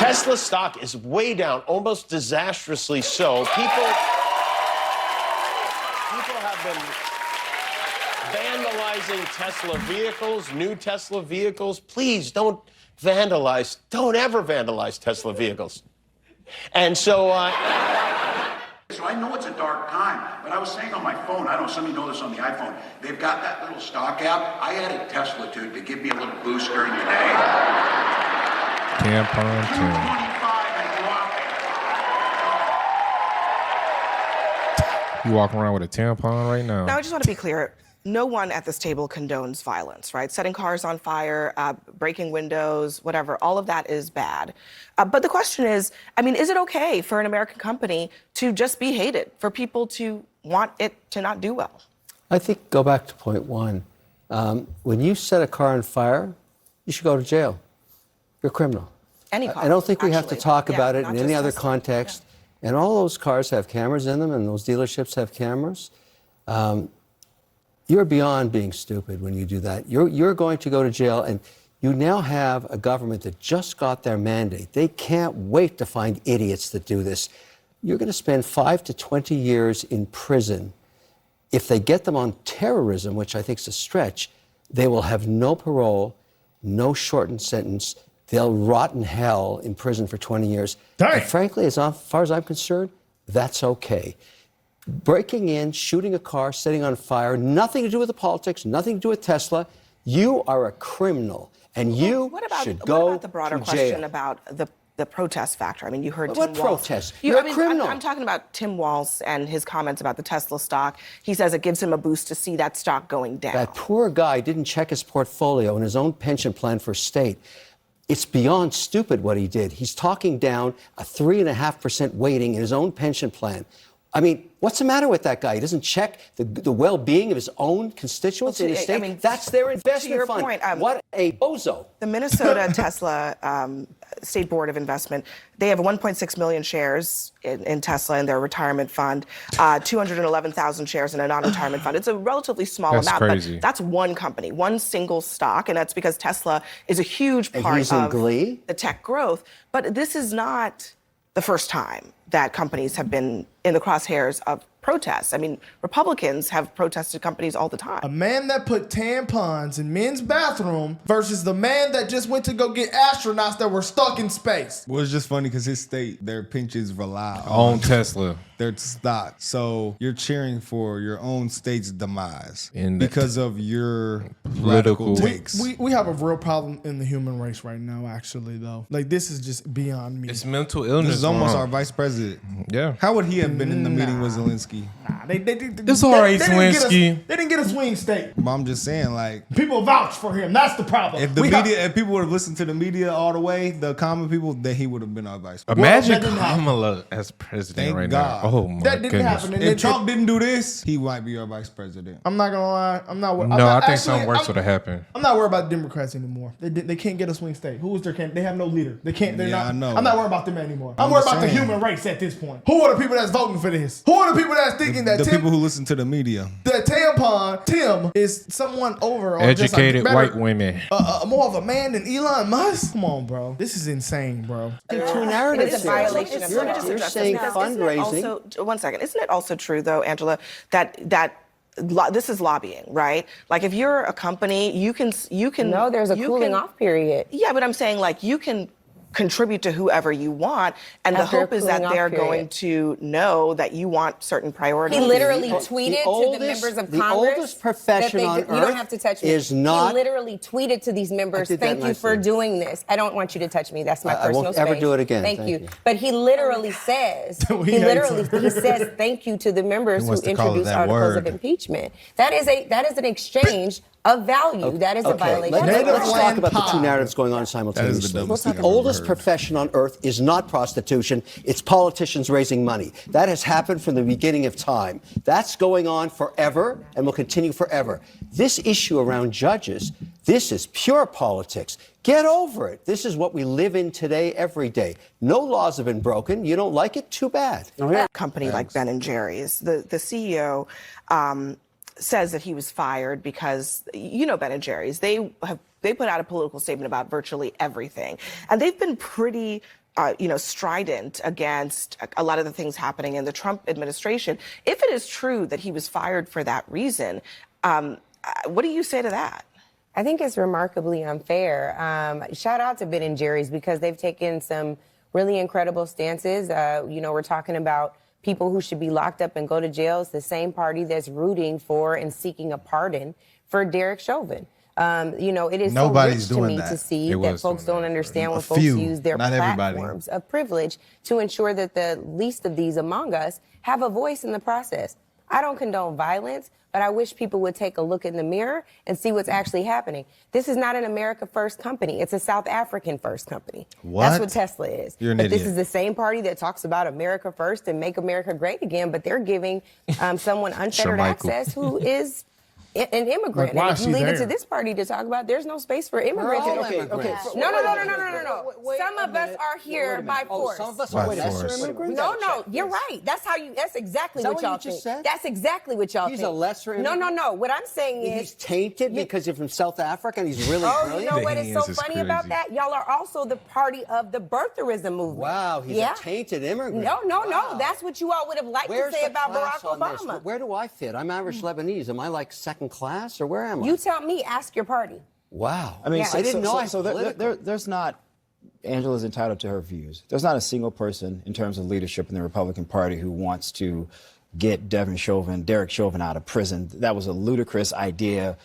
Tesla stock is way down, almost disastrously so. People have been vandalizing Tesla vehicles, new Tesla vehicles. Please don't vandalize. Don't ever vandalize Tesla vehicles. And so, So I know it's a dark time, but I was saying on my phone, I don't know, some of you know this on the iPhone, they've got that little stock app. I added Tesla to it to give me a little boost during the day. Tampon 225 and You walking around with a tampon right now? Now, I just want to be clear. No one at this table condones violence, right? Setting cars on fire, breaking windows, whatever, all of that is bad. But the question is, I mean, is it okay for an American company to just be hated, for people to want it to not do well? I think, go back to point one. When you set a car on fire, you should go to jail. You're a criminal. Any car, I don't think we have to actually. talk about it not in any just other Tesla. context. And all those cars have cameras in them, and those dealerships have cameras. You're beyond being stupid when you do that. You're going to go to jail, and you now have a government that just got their mandate. They can't wait to find idiots that do this. You're going to spend 5 to 20 years in prison. If they get them on terrorism, which I think is a stretch, they will have no parole, no shortened sentence. They'll rot in hell in prison for 20 years. And frankly, as far as I'm concerned, that's okay. Breaking in, shooting a car, setting on fire, nothing to do with the politics, nothing to do with Tesla. You are a criminal, and you should go What about the broader to question jail. about the protest factor? I mean, you heard What Tim Walz. protest? You're a criminal. I'm talking about Tim Walz and his comments about the Tesla stock. He says it gives him a boost to see that stock going down. That poor guy didn't check his portfolio and his own pension plan for state. It's beyond stupid what he did. He's talking down a 3.5% weighting in his own pension plan. I mean, what's the matter with that guy? He doesn't check the well-being of his own constituents in his state. I mean, that's their to investment your fund. point, What a bozo. The Minnesota Tesla State Board of Investment, they have 1.6 million shares in Tesla in their retirement fund, 211,000 shares in a non-retirement fund. It's a relatively small amount, crazy. but that's one company, one single stock, and that's because Tesla is a huge part he's in of glee? the tech growth. But this is not the first time that companies have been in the crosshairs of protests. I mean, Republicans have protested companies all the time. A man that put tampons in men's bathroom versus the man that just went to go get astronauts that were stuck in space. Well, it's just funny because his state, their pensions rely On Tesla. their stock. So you're cheering for your own state's demise In because of your political- radical takes. We have a real problem in the human race right now, actually, though. Like, this is just beyond me. It's mental illness. This is almost going our on. vice president. Yeah. How would he have been in the meeting with Zelensky? It's all right, Zelensky. They didn't get a swing state. But I'm just saying, like, People vouch for him. That's the problem. if if people would have listened to the media all the way, the common people, then he would have been our vice president. Imagine that didn't happen. Kamala as president Thank right God. now. Oh my That didn't goodness. happen. And If Trump didn't do this, he might be our vice president. I'm not gonna lie. I'm not. I'm No, not, I think actually, something worse I'm- would have happened. I'm not worried about Democrats anymore. They can't get a swing state. Who was their candidate? They have no leader. They can't. They're Yeah, not. I know. I'm not worried about them anymore. I'm I'm worried just about the saying. human race at this point. Who are the people that's voting for this? Who are the people that's thinking that The Tim, people who listen to the media. that tampon Tim is someone over or Educated just like white women. more of a man than Elon Musk? Come on, bro. This is insane, bro. Two narratives It is a here. violation of You're justice. saying Because isn't it fundraising. also, one second. Isn't it also true, though, Angela, that this is lobbying, right? Like, if you're a company, you can. No, there's a cooling off period. Yeah, but I'm saying, like, you can contribute to whoever you want, and After the hope a is that cooling off they're period. going to know that you want certain priorities. He literally The tweeted to oldest- the members of the Congress. oldest profession that on you earth don't have to touch me. is not- He literally tweeted to these members, did that "Thank you for nicely. doing this. I don't want you to touch me. That's my I personal won't space. ever do it again. Thank Thank you." you. But he literally says, he says thank you to the members He who wants to call it introduced that articles of word. impeachment. That is an exchange of value. That is a violation. Let's talk land about the two pie. narratives going on That is the simultaneously. dumbest thing I've The oldest ever heard. profession on earth is not prostitution. It's politicians raising money. That has happened from the beginning of time. That's going on forever and will continue forever. This issue around judges, this is pure politics. Get over it. This is what we live in today, every day. No laws have been broken. You don't like it? Too bad. A company like Ben & Jerry's, the CEO says that he was fired because, Ben & Jerry's, they put out a political statement about virtually everything. And they've been pretty strident against a lot of the things happening in the Trump administration. If it is true that he was fired for that reason, what do you say to that? I think it's remarkably unfair. Shout out to Ben and Jerry's because they've taken some really incredible stances. We're talking about people who should be locked up and go to jail. It's the same party that's rooting for and seeking a pardon for Derek Chauvin. It is Nobody's so rich to doing me that. to see It that was folks doing don't that. understand when A folks few, use their not everybody. platforms of privilege to ensure that the least of these among us have a voice in the process. I don't condone violence, but I wish people would take a look in the mirror and see what's actually happening. This is not an America First company. It's a South African First company. What? That's what Tesla is. You're an But this idiot. is the same party that talks about America First and make America great again, but they're giving someone unfettered Michael. access who is an immigrant. Like, why And is if you she leave it there? to this party to talk about, there's no space for immigrants. all Okay, immigrants. No. Some of us are here by force. Some of us By are lesser force. immigrants? No, you're right. That's exactly Is that what what y'all you just think. said? That's exactly what y'all He's think. a lesser No. immigrant? What I'm saying is. He's tainted because he's from South Africa and he's really Oh, you brilliant? know what He is so is funny about crazy. that? Y'all are also the party of the birtherism movement. Wow, he's a tainted immigrant. No. Wow. That's what you all would have liked Where's to say the about class Barack on this? Obama. Where do I fit? I'm Irish Lebanese. Am I like second class or where am I? You tell me, ask your party. Wow. I mean, Yeah. so, I didn't know I was so political. there's not. Angela's entitled to her views. There's not a single person in terms of leadership in the Republican Party who wants to get Derek Chauvin out of prison. That was a ludicrous idea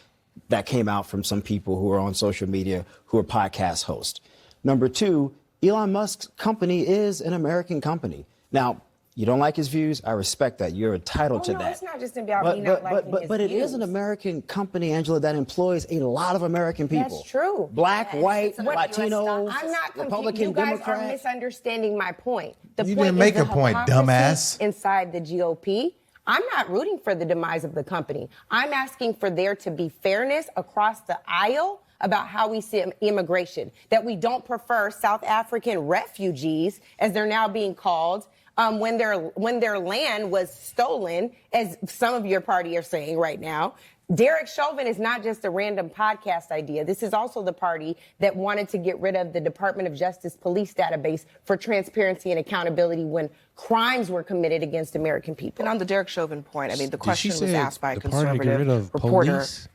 that came out from some people who are on social media who are podcast hosts. Number two, Elon Musk's company is an American company. Now, you don't like his views. I respect that. You're entitled to no, that. it's not just about me not liking his But it is views. an American company, Angela, that employs a lot of American people. That's true. Black, white, What- Latino, I'm not confused. Republican, You guys are Democrat. misunderstanding my point. The You point didn't is make the a point, hypocrisy dumbass. Inside the GOP, I'm not rooting for the demise of the company. I'm asking for there to be fairness across the aisle about how we see immigration, that we don't prefer South African refugees, as they're now being called, when their land was stolen, as some of your party are saying right now. Derek Chauvin is not just a random podcast idea. This is also the party that wanted to get rid of the Department of Justice police database for transparency and accountability when crimes were committed against American people. And on the Derek Chauvin point, I mean, the Did she question was say asked by a the party to get rid conservative of reporter. police?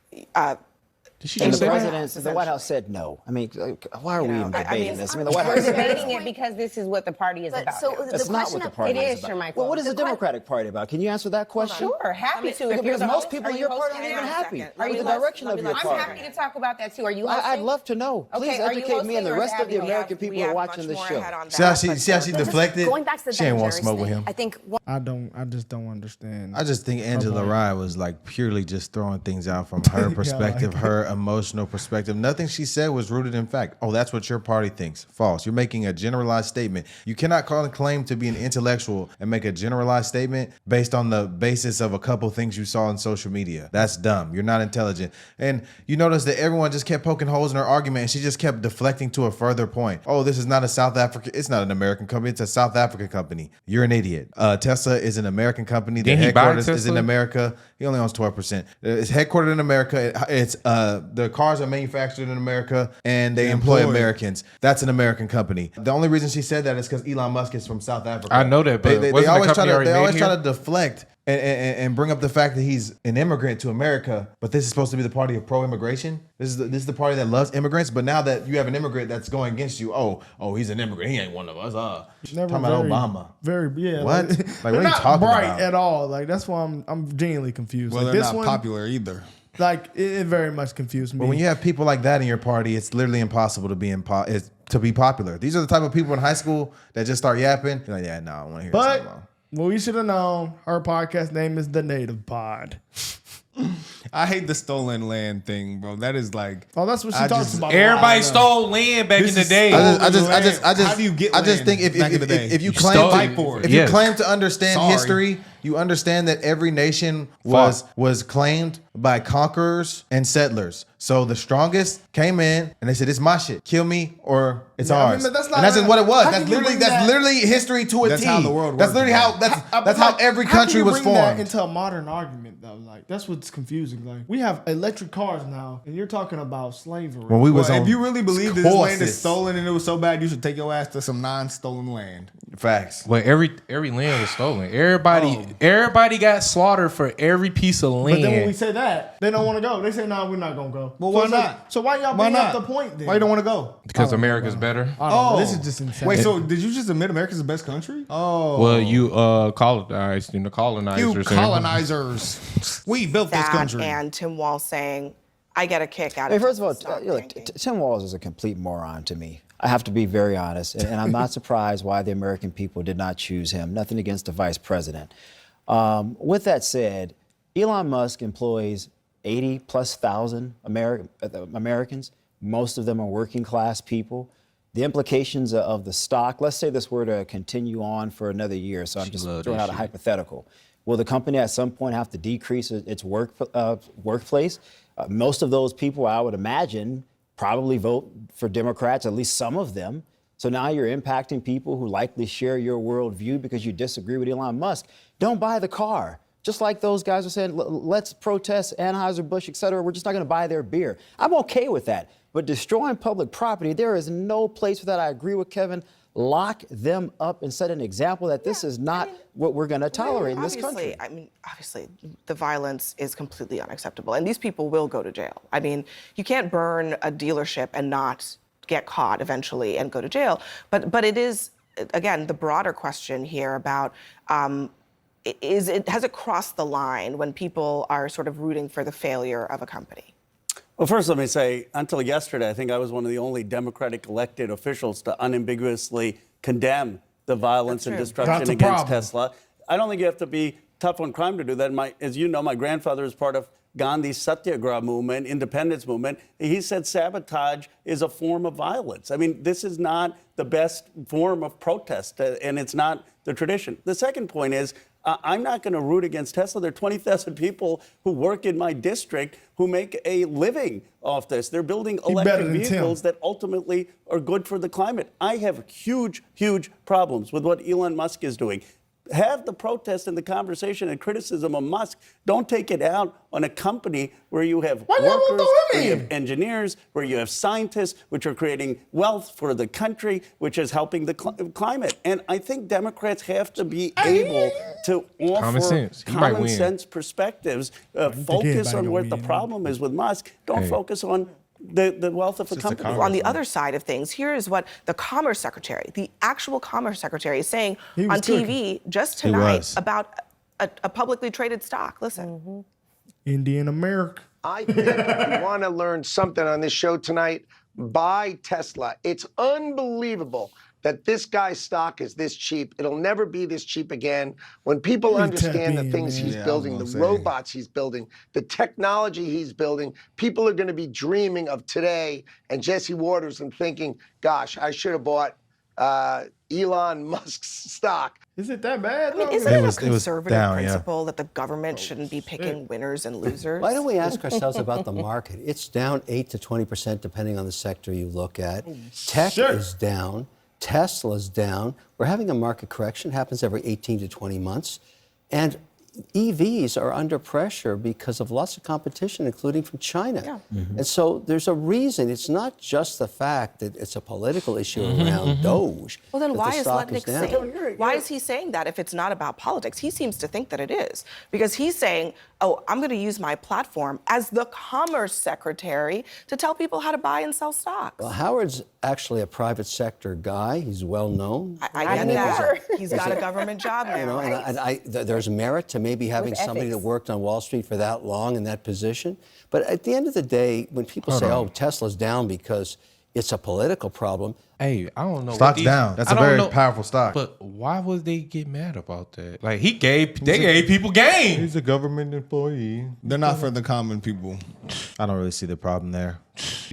Did she And just the say that? president, the White House said no. I mean, why are we even debating this? I mean, the White We're House said debating it because this is what the party is But about. so now. the that's not question what the of- party It is is, about. Sir Michael. Well, what is the Democratic Party about? Can you answer that question? Sure, happy to. If you're Because the most host, people are in you your party hosting? aren't even Hang on a happy second. with the direction of your I'm party. happy to talk about that too. Are you hosting? I'd love to know. Okay, Please are you educate me and the hosting or rest is of the Abby American hosting? people who are watching this show. See how she deflected? Going back to the She ain't want Derek smoke with thing, him. I think one I just don't understand. I just think Angela Rye was like purely just throwing things out from her perspective, her emotional perspective. Nothing she said was rooted in fact. Oh, that's what your party thinks. False. You're making a generalized statement. You cannot call and claim to be an intellectual and make a generalized statement based on the basis of a couple things you saw on social media. That's dumb. You're not intelligent. And you notice that everyone just kept poking holes in her argument and she just kept deflecting to a further point. Oh, this is not a South African, it's not an American company, it's a South African company. You're an idiot. Tesla is an American company. The Didn't he buy headquarters is in Tesla? America. He only owns 12%. It's headquartered in America. It's the cars are manufactured in America and they employ employ. Americans. That's an American company. The only reason she said that is because Elon Musk is from South Africa. I know that, but they wasn't the always try company to already they always made try here? to deflect and bring up the fact that he's an immigrant to America. But this is supposed to be the party of pro-immigration. This is the party that loves immigrants. But now that you have an immigrant that's going against you, oh, he's an immigrant. He ain't one of us. Never Talking about Obama. Very, yeah. What? Like, Like, what they're are you not talking bright about? at all. Like that's why I'm genuinely confused. Well, like, they're this not one, popular either. Like it very much confused me. But when you have people like that in your party, it's literally impossible to be to be popular. These are the type of people in high school that just start yapping. You're like, yeah, no, I don't want to hear this but anymore. what we should have known, her podcast name is The Native Pod. I hate the stolen land thing, bro. That is like, Oh, that's what she I talks just- about. Everybody I know. stole land back This in the is day. How do you get I just land think if back in the day? if you You claim stole to, it. Fight for it. if you Yes. claim to understand Sorry. history, you understand that every nation was claimed by conquerors and settlers. So the strongest came in and they said, "It's my shit. Kill me or it's Yeah, I ours." mean, but that's not and that's just how- what it was. how That's can you literally bring that- history to a That's T. how the world That's works, literally how that's how every country was How can you bring that formed. into a modern argument though? Like that's what's confusing. Like we have electric cars now, and you're talking about slavery. When we was Well, on if you really believe that this land is courses. stolen and it was so bad, you should take your ass to some non-stolen land. Facts. Well, every land was stolen. Everybody got slaughtered for every piece of land. But then when we say that, they don't want to go. They say, "No, we're not gonna go." Well, So why it's like- not? So why y'all Why bring up not? the point then? Why you don't want to go? because America's better. I don't know. This is just insane. Wait, so did you just admit America's the best country? Oh. Well, you colonized, the colonizers. You colonizers. We built this That country. and Tim Wall saying, "I get a kick out I of." mean, first of all, Tesla stock look, tanking." Tim Walz is a complete moron to me. I have to be very honest, and I'm not surprised why the American people did not choose him. Nothing against the vice president. With that said, Elon Musk employs 80,000+ Americans. Most of them are working class people. The implications of the stock, let's say this were to continue on for another year, so I'm just throwing out a hypothetical. Will the company at some point have to decrease its workplace? Most of those people, I would imagine, probably vote for Democrats, at least some of them. So now you're impacting people who likely share your worldview because you disagree with Elon Musk. Don't buy the car. Just like those guys are saying, let's protest Anheuser-Busch, et cetera. We're just not going to buy their beer. I'm okay with that. But destroying public property, there is no place for that. I agree with Kevin. Lock them up and set an example that this is not what we're going to tolerate in this country. Obviously, the violence is completely unacceptable, and these people will go to jail. I mean, you can't burn a dealership and not get caught eventually and go to jail. But it is, again, the broader question here about has it crossed the line when people are sort of rooting for the failure of a company? Well, first, let me say, until yesterday, I think I was one of the only Democratic elected officials to unambiguously condemn the violence and destruction That's a against problem. Tesla. I don't think you have to be tough on crime to do that. As you know, my grandfather is part of Gandhi's Satyagraha movement, independence movement. He said sabotage is a form of violence. I mean, this is not the best form of protest, and it's not the tradition. The second point is, I'm not going to root against Tesla. There are 20,000 people who work in my district who make a living off this. They're building electric vehicles that ultimately are good for the climate. I have huge, huge problems with what Elon Musk is doing. Have the protest and the conversation and criticism of Musk. Don't take it out on a company where you have workers, where you have engineers, where you have scientists, which are creating wealth for the country, which is helping the climate. And I think Democrats have to be able to offer common sense perspectives, focus on what the problem is with Musk. Don't focus on the wealth of a company. On the other side of things, here is what the Commerce Secretary, the actual Commerce Secretary, is saying on TV just tonight about a publicly traded stock. Listen. Indian America. I think if you want to learn something on this show tonight, buy Tesla. It's unbelievable that this guy's stock is this cheap. It'll never be this cheap again. When people understand the things he's building, the robots he's building, the technology he's building, people are going to be dreaming of today and Jesse Waters and thinking, gosh, I should have bought Elon Musk's stock. Is it that bad? I mean, isn't it a conservative principle that the government shouldn't be picking winners and losers? Why don't we ask ourselves about the market? It's down 8 to 20% depending on the sector you look at. Tech is down. Tesla's down. We're having a market correction. It happens every 18 to 20 months. And EVs are under pressure because of lots of competition, including from China. And so there's a reason. It's not just the fact that it's a political issue around Doge. Well, then why the is stock Lutnick down. saying? Why is he saying that if it's not about politics? He seems to think that it is, because he's saying, "Oh, I'm going to use my platform as the Commerce Secretary to tell people how to buy and sell stocks." Well, Howard's actually a private sector guy. He's well known. I get that. He's got a government job now. You know, and there's merit to maybe having somebody that worked on Wall Street for that long in that position. But at the end of the day, when people say, "Oh, Tesla's down because it's a political problem," hey, I don't know. Stock's down. That's a very powerful stock. But why would they get mad about that? Like they gave people game. He's a government employee. They're not for the common people. I don't really see the problem there.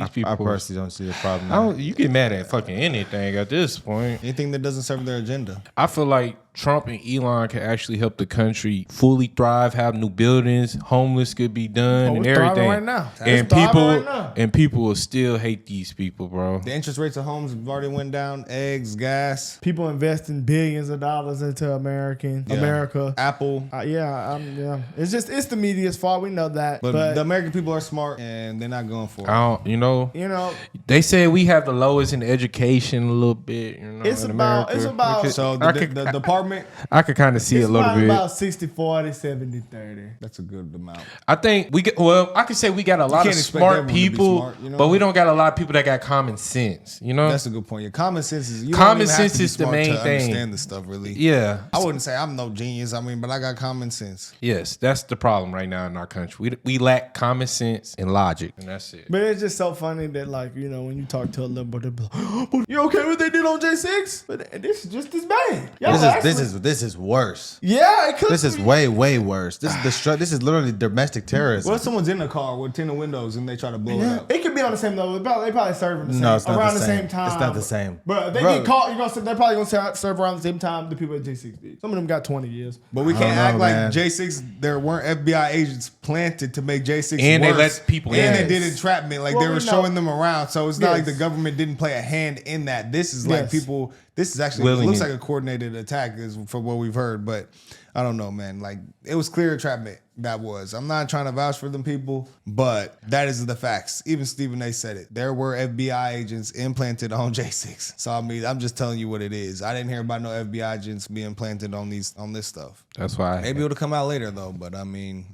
I personally don't see the problem I there. don't, you get mad at fucking anything at this point. Anything that doesn't serve their agenda. I feel like Trump and Elon can actually help the country fully thrive, have new buildings, homeless could be done, and it's thriving everything. right now. And It's thriving people right now. and people will still hate these people, bro. The interest rates of homes have already went down. Eggs, gas. People investing billions of dollars into America. Apple. Yeah. It's the media's fault. We know that. But the American people are smart and they're not going for it. I don't, you know, they say we have the lowest in education a little bit. You know, It's in about- America. it's about- So the department. I could kind of see it's it a little bit. about 60-40, 70-30. That's a good amount. I think we get. Well, I could say we got a lot of can't expect smart everyone to be people, smart, you know? but we don't got a lot of people that got common sense. You know, That's a good point. Your common sense is Common sense is the main to thing. Understand this stuff, really. Yeah. I wouldn't say I'm no genius. I mean, but I got common sense. Yes, that's the problem right now in our country. We lack common sense and logic, and that's it. But it's just so funny that, like, you know, when you talk to a liberal, they'll be like, oh, but you okay what they did on J6? But this is just as bad. This is worse. Yeah, it could This is way worse. This is this is literally domestic terrorism. What if someone's in a car with tinted windows and they try to blow it up? It could be on the same level. They probably serving the same. No, it's not around the the same. same time. It's not the same. But if they Bro. get caught, they're probably gonna serve around the same time the people at J6 did. Some of them got 20 years. But we I can't don't act know, like man. J6. There weren't FBI agents planted to make J6 And they worse. let people and in. they did entrapment. Like Well, they were we know. showing them around. So it's not like Yes. the government didn't play a hand in that. This is like Yes. people. This is actually Willingly. it looks like a coordinated attack, is from what we've heard. But I don't know, man. Like it was clear entrapment. That was. I'm not trying to vouch for them people, but that is the facts. Even Stephen A. said it. There were FBI agents implanted on J6. So I mean, I'm just telling you what it is. I didn't hear about no FBI agents being planted on this stuff. That's why. Maybe it'll come out later though. But I mean,